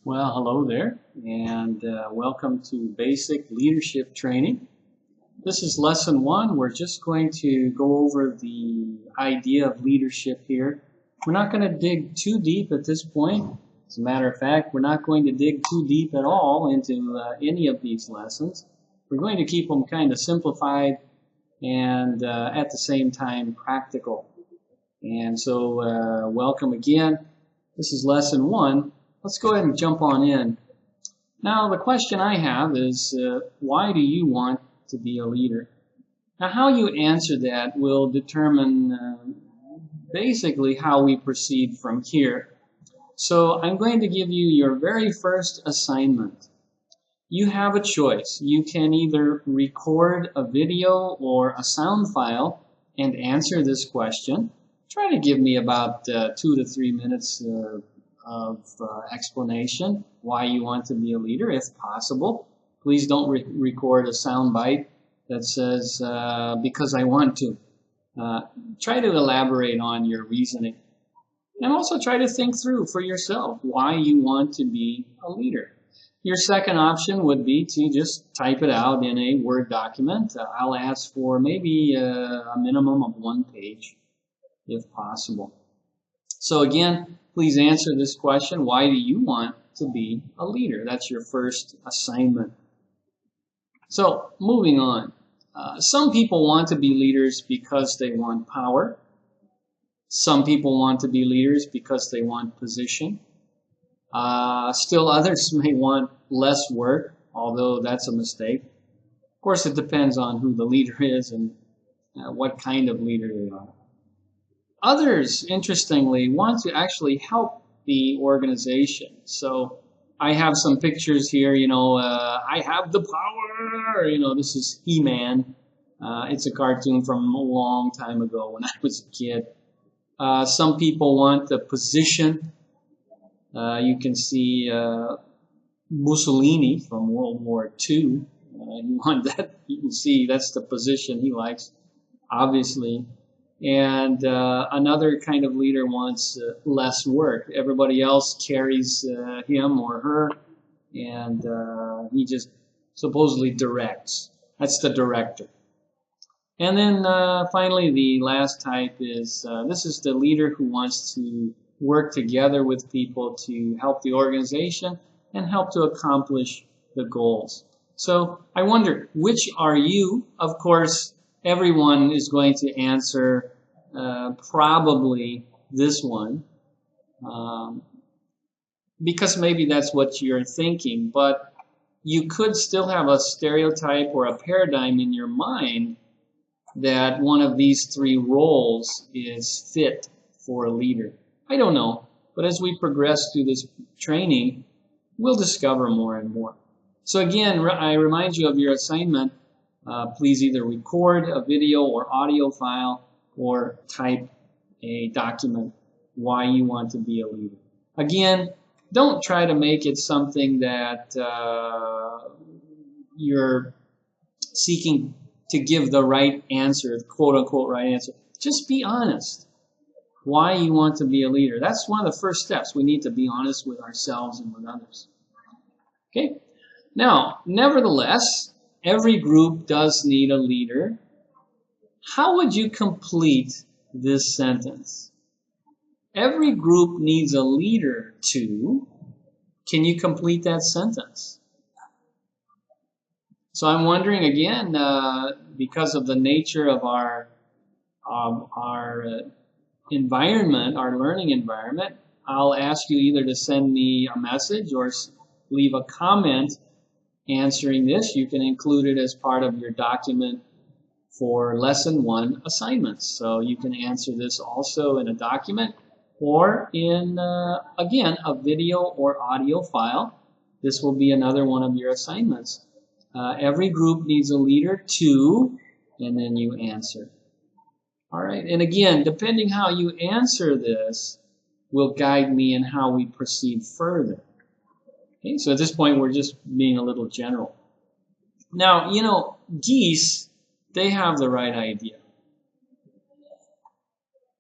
Well, hello there, and welcome to Basic Leadership Training. This is Lesson 1. We're just going to go over the idea of leadership here. We're not going to dig too deep at this point. As a matter of fact, we're not going to dig too deep at all into any of these lessons. We're going to keep them kind of simplified and at the same time practical. And so welcome again. This is Lesson 1. Let's go ahead and jump on in. Now, the question I have is, why do you want to be a leader? Now, how you answer that will determine basically how we proceed from here. So I'm going to give you your very first assignment. You have a choice. You can either record a video or a sound file and answer this question. Try to give me about 2 to 3 minutes of explanation why you want to be a leader, if possible. Please don't record a sound bite that says, because I want to. Try to elaborate on your reasoning. And also try to think through for yourself why you want to be a leader. Your second option would be to just type it out in a Word document. I'll ask for maybe a minimum of 1 page, if possible. So again, please answer this question. Why do you want to be a leader? That's your first assignment. So moving on. Some people want to be leaders because they want power. Some people want to be leaders because they want position. Still others may want less work, although that's a mistake. Of course, it depends on who the leader is and what kind of leader they are. Others, interestingly, want to actually help the organization. So I have some pictures here, I have the power, this is He-Man. It's a cartoon from a long time ago when I was a kid. Some people want the position. You can see Mussolini from World War II. You want that? You can see that's the position he likes, obviously. And another kind of leader wants less work. Everybody else carries him or her, and he just supposedly directs. That's the director. And then finally, the last type is, this is the leader who wants to work together with people to help the organization and help to accomplish the goals. So I wonder, which are you? Of course, everyone is going to answer probably this one, because maybe that's what you're thinking, but you could still have a stereotype or a paradigm in your mind that one of these 3 roles is fit for a leader. I don't know, but as we progress through this training, we'll discover more and more. So again, I remind you of your assignment. Please either record a video or audio file or type a document why you want to be a leader. Again, don't try to make it something that you're seeking to give the right answer, the quote-unquote right answer. Just be honest why you want to be a leader. That's one of the first steps. We need to be honest with ourselves and with others. Okay? Now, nevertheless, every group does need a leader. How would you complete this sentence? Every group needs a leader too. Can you complete that sentence? So I'm wondering again, because of the nature of our environment, our learning environment, I'll ask you either to send me a message or leave a comment answering this. You can include it as part of your document for Lesson 1 assignments. So you can answer this also in a document or in, again, a video or audio file. This will be another one of your assignments. Every group needs a leader too, and then you answer. All right, and again, depending how you answer this will guide me in how we proceed further. Okay, so at this point, we're just being a little general. Now, geese, they have the right idea.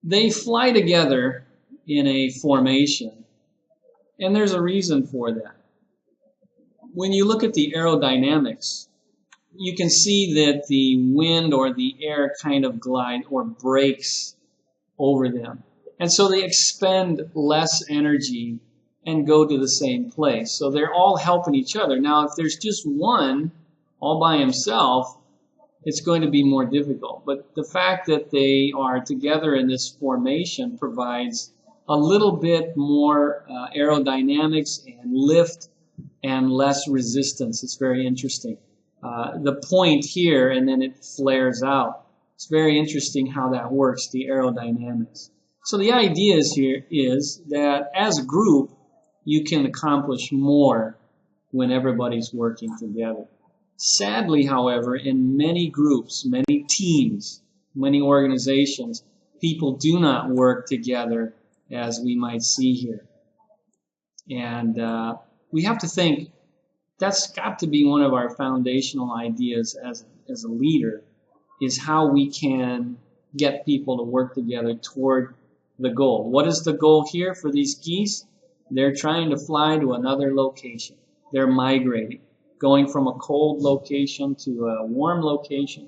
They fly together in a formation, And there's a reason for that. When you look at the aerodynamics, you can see that the wind or the air kind of glide or breaks over them. And so they expend less energy and go to the same place. So they're all helping each other. Now, if there's just one all by himself, it's going to be more difficult. But the fact that they are together in this formation provides a little bit more aerodynamics and lift and less resistance. It's very interesting. The point here, and then it flares out. It's very interesting how that works, the aerodynamics. So the idea is that as a group, you can accomplish more when everybody's working together. Sadly, however, in many groups, many teams, many organizations, people do not work together as we might see here. And we have to think that's got to be one of our foundational ideas as a leader, is how we can get people to work together toward the goal. What is the goal here for these geese? They're trying to fly to another location. They're migrating, going from a cold location to a warm location,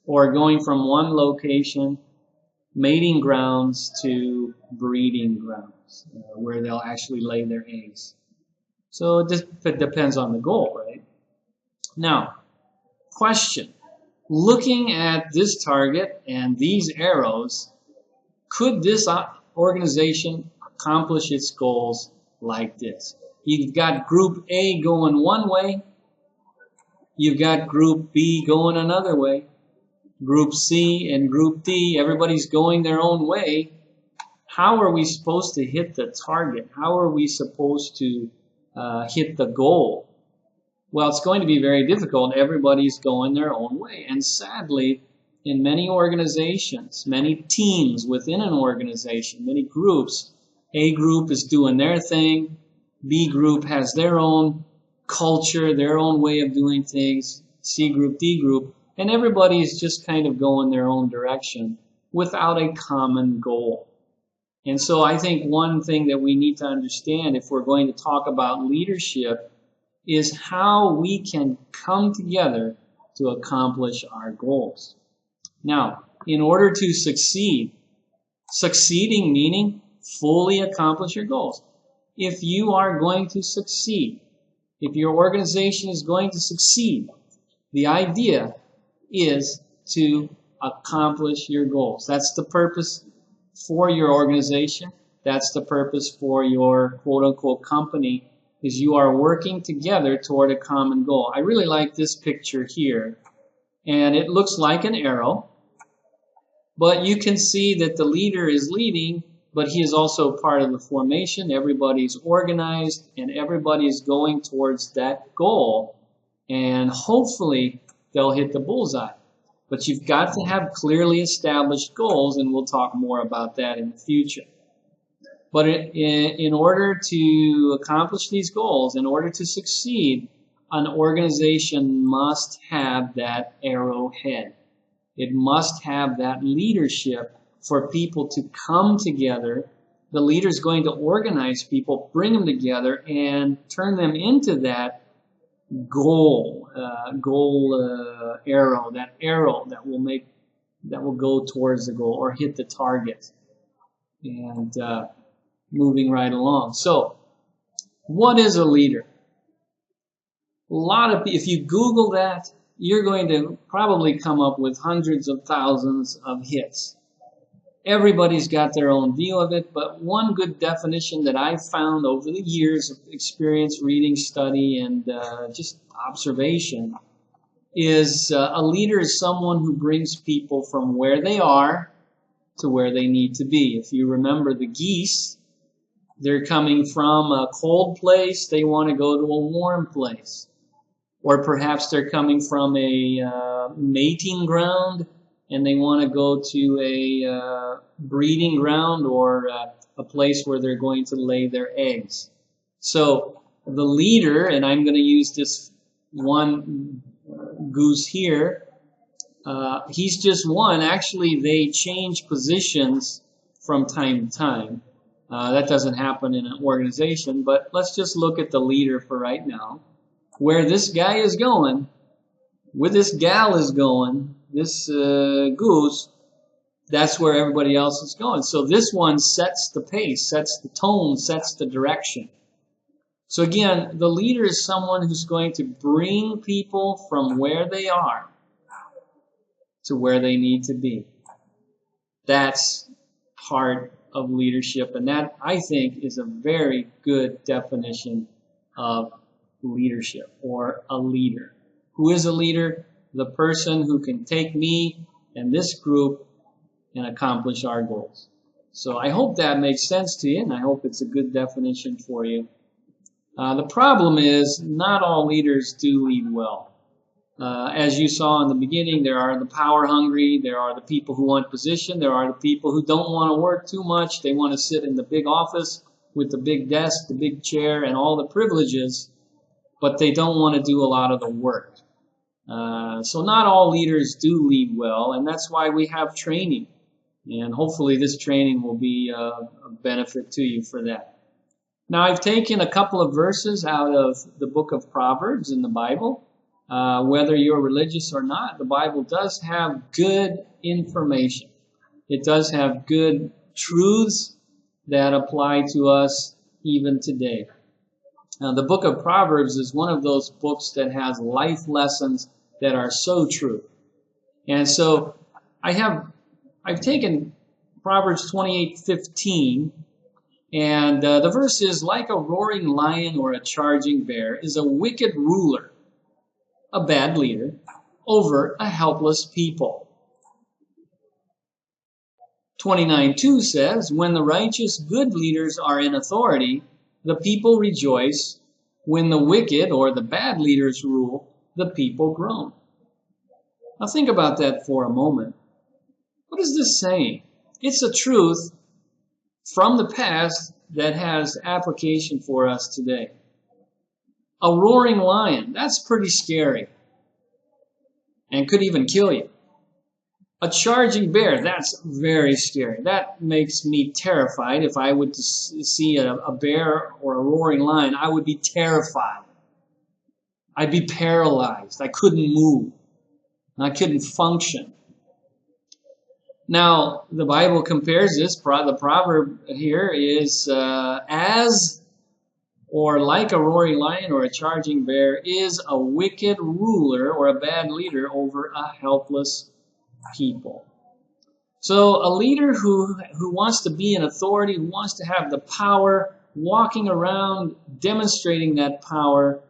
or going from one location, mating grounds, to breeding grounds, where they'll actually lay their eggs. So it depends on the goal, right? Now, question. Looking at this target and these arrows, could this organization accomplish its goals like this? You've got Group A going one way. You've got Group B going another way. Group C and Group D, everybody's going their own way. How are we supposed to hit the target? How are we supposed to hit the goal? Well, it's going to be very difficult. Everybody's going their own way. And sadly, in many organizations, many teams within an organization, many groups, A group is doing their thing, B group has their own culture, their own way of doing things, C group, D group, and everybody's just kind of going their own direction without a common goal. And so I think one thing that we need to understand if we're going to talk about leadership is how we can come together to accomplish our goals. Now, in order to succeed, succeeding meaning fully accomplish your goals. If you are going to succeed, if your organization is going to succeed, the idea is to accomplish your goals. That's the purpose for your organization. That's the purpose for your quote-unquote company, is you are working together toward a common goal. I really like this picture here, and it looks like an arrow, but you can see that the leader is leading, but he is also part of the formation. Everybody's organized, and everybody's going towards that goal, and hopefully they'll hit the bullseye. But you've got to have clearly established goals, and we'll talk more about that in the future. But in order to accomplish these goals, in order to succeed, an organization must have that arrowhead. It must have that leadership for people to come together. The leader's going to organize people, bring them together, and turn them into that goal, arrow, that arrow that will go towards the goal or hit the target. And moving right along. So, what is a leader? If you Google that, you're going to probably come up with hundreds of thousands of hits. Everybody's got their own view of it, but one good definition that I've found over the years of experience, reading, study, and just observation is a leader is someone who brings people from where they are to where they need to be. If you remember the geese, they're coming from a cold place, they want to go to a warm place. Or perhaps they're coming from a mating ground and they want to go to a breeding ground or a place where they're going to lay their eggs. So the leader, and I'm going to use this one goose here, he's just one. Actually, they change positions from time to time. That doesn't happen in an organization, but let's just look at the leader for right now. Where this guy is going, where this gal is going, this goose, that's where everybody else is going. So this one sets the pace, sets the tone, sets the direction. So again, the leader is someone who's going to bring people from where they are to where they need to be. That's part of leadership, and that, I think, is a very good definition of leadership, or a leader. Who is a leader? The person who can take me and this group and accomplish our goals. So I hope that makes sense to you, and I hope it's a good definition for you. The problem is not all leaders do lead well. As you saw in the beginning, there are the power hungry, there are the people who want position, there are the people who don't want to work too much. They want to sit in the big office with the big desk, the big chair, and all the privileges, but they don't want to do a lot of the work. So not all leaders do lead well, and that's why we have training. And hopefully this training will be a benefit to you for that. Now, I've taken a couple of verses out of the book of Proverbs in the Bible. Whether you're religious or not, the Bible does have good information. It does have good truths that apply to us even today. The book of Proverbs is one of those books that has life lessons that are so true. And so I've taken Proverbs 28:15, and the verse is, like a roaring lion or a charging bear is a wicked ruler, a bad leader, over a helpless people. 29:2 says, when the righteous good leaders are in authority, the people rejoice. When the wicked or the bad leaders rule, the people groan. Now think about that for a moment. What is this saying? It's a truth from the past that has application for us today. A roaring lion, that's pretty scary and could even kill you. A charging bear, that's very scary. That makes me terrified. If I would see a bear or a roaring lion, I would be terrified. I'd be paralyzed. I couldn't move. I couldn't function. Now, the Bible compares this. The proverb here is as or like a roaring lion or a charging bear is a wicked ruler or a bad leader over a helpless people. So a leader who wants to be in authority, who wants to have the power, walking around demonstrating that power,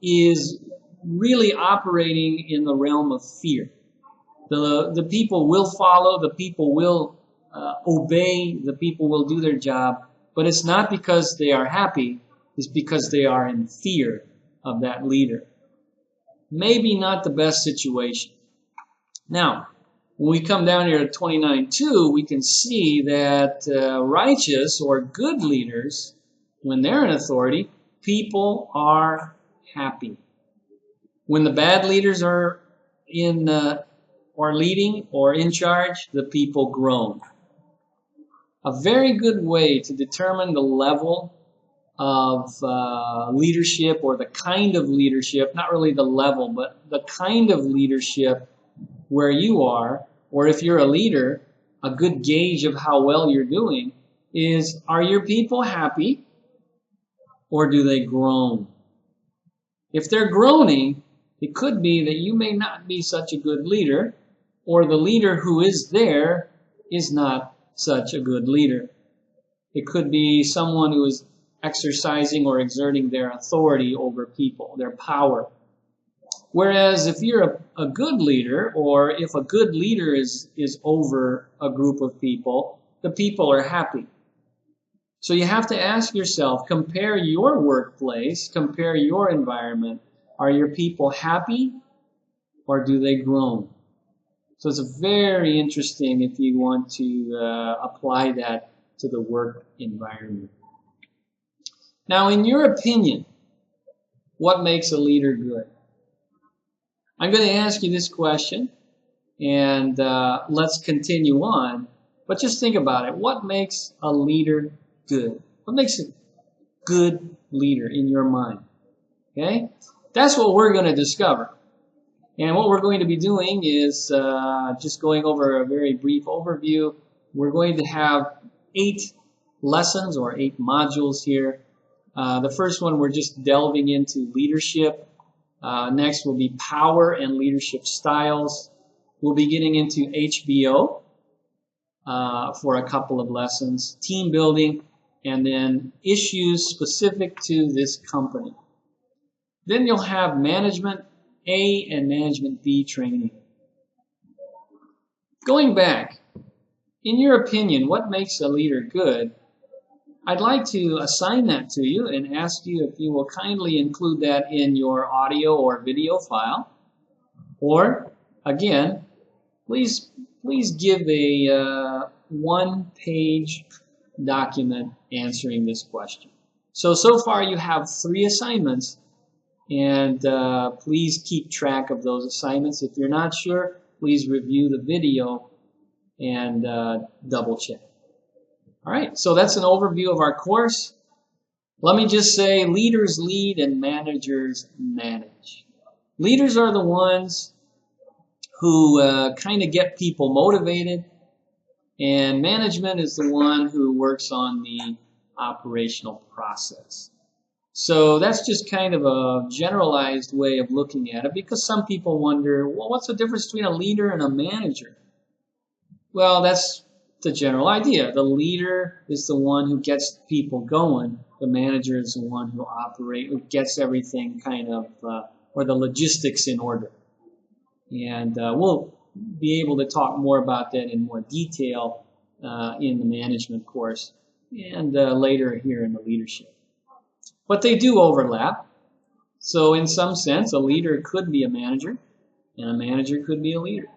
is really operating in the realm of fear. The people will follow, the people will obey, the people will do their job, but it's not because they are happy, it's because they are in fear of that leader. Maybe not the best situation. Now, when we come down here to 29:2, we can see that righteous or good leaders, when they're in authority, people are happy. When the bad leaders are in or leading or in charge, the people groan. A very good way to determine the level of leadership, or the kind of leadership, not really the level, but the kind of leadership where you are, or if you're a leader, a good gauge of how well you're doing is, are your people happy or do they groan? If they're groaning, it could be that you may not be such a good leader, or the leader who is there is not such a good leader. It could be someone who is exercising or exerting their authority over people, their power. Whereas if you're a good leader, or if a good leader is over a group of people, the people are happy. So you have to ask yourself, compare your workplace, compare your environment. Are your people happy or do they groan? So it's very interesting if you want to apply that to the work environment. Now, in your opinion, what makes a leader good? I'm going to ask you this question, and let's continue on. But just think about it. What makes a leader good? What makes a good leader in your mind? Okay? That's what we're going to discover. And what we're going to be doing is just going over a very brief overview. We're going to have 8 lessons or 8 modules here. The first one, we're just delving into leadership. Next will be power and leadership styles. We'll be getting into HBO for a couple of lessons, team building, and then issues specific to this company. Then you'll have Management A and Management B training. Going back, in your opinion, what makes a leader good? I'd like to assign that to you and ask you if you will kindly include that in your audio or video file. Or, again, please give a one-page document answering this question. So far you have 3 assignments, and please keep track of those assignments. If you're not sure, please review the video and double check. All right, so that's an overview of our course. Let me just say, leaders lead and managers manage. Leaders are the ones who kind of get people motivated, and management is the one who works on the operational process. So that's just kind of a generalized way of looking at it, because some people wonder, well, what's the difference between a leader and a manager? Well, that's the general idea. The leader is the one who gets people going. The manager is the one who gets everything kind of, or the logistics in order. And we'll be able to talk more about that in more detail in the management course and later here in the leadership. But they do overlap. So in some sense, a leader could be a manager, and a manager could be a leader.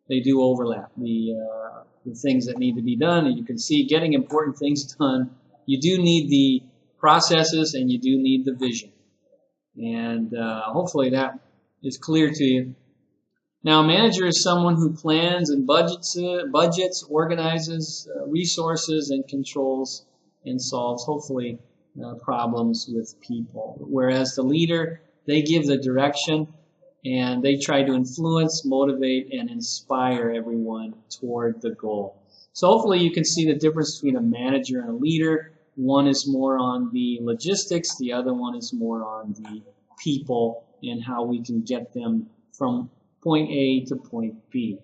They do overlap. The things that need to be done, and you can see getting important things done, you do need the processes and you do need the vision. And hopefully that is clear to you. Now, a manager is someone who plans and budgets, organizes resources and controls and solves, hopefully, problems with people. Whereas the leader, they give the direction and they try to influence, motivate, and inspire everyone toward the goal. So hopefully you can see the difference between a manager and a leader. One is more on the logistics, the other one is more on the people and how we can get them from point A to point B.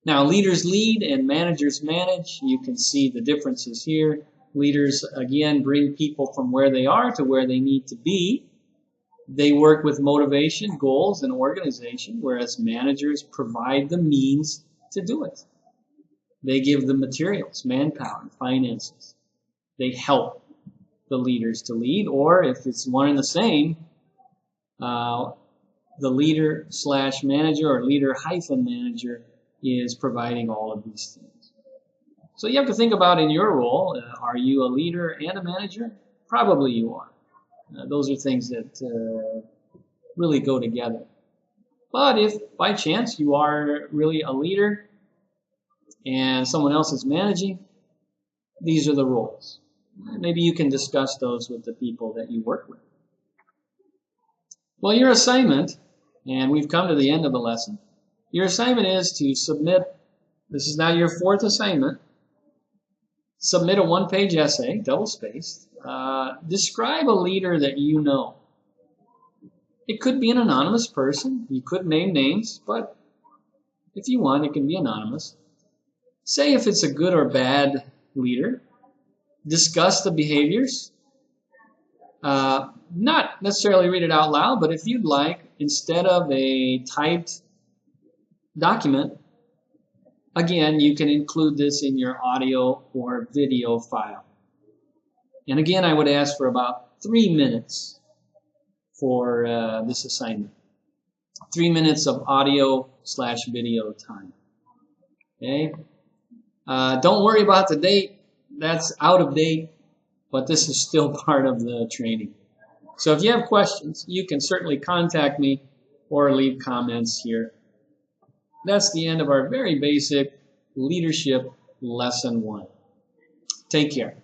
Now, leaders lead and managers manage. You can see the differences here. Leaders, again, bring people from where they are to where they need to be. They work with motivation, goals, and organization, whereas managers provide the means to do it. They give the materials, manpower, finances. They help the leaders to lead, or if it's one and the same, the leader/manager or leader-manager is providing all of these things. So you have to think about in your role, are you a leader and a manager? Probably you are. Those are things that really go together. But if by chance you are really a leader and someone else is managing, these are the roles. Maybe you can discuss those with the people that you work with. Well, your assignment, and we've come to the end of the lesson, your assignment is to submit, this is now your 4th assignment, submit a 1-page essay, double-spaced. Describe a leader that you know. It could be an anonymous person. You could name names, but if you want, it can be anonymous. Say if it's a good or bad leader. Discuss the behaviors. Not necessarily read it out loud, but if you'd like, instead of a typed document, again, you can include this in your audio or video file. And again, I would ask for about 3 minutes for this assignment. 3 minutes of audio/video time. Okay? Don't worry about the date. That's out of date, but this is still part of the training. So if you have questions, you can certainly contact me or leave comments here. That's the end of our very basic Leadership Lesson 1. Take care.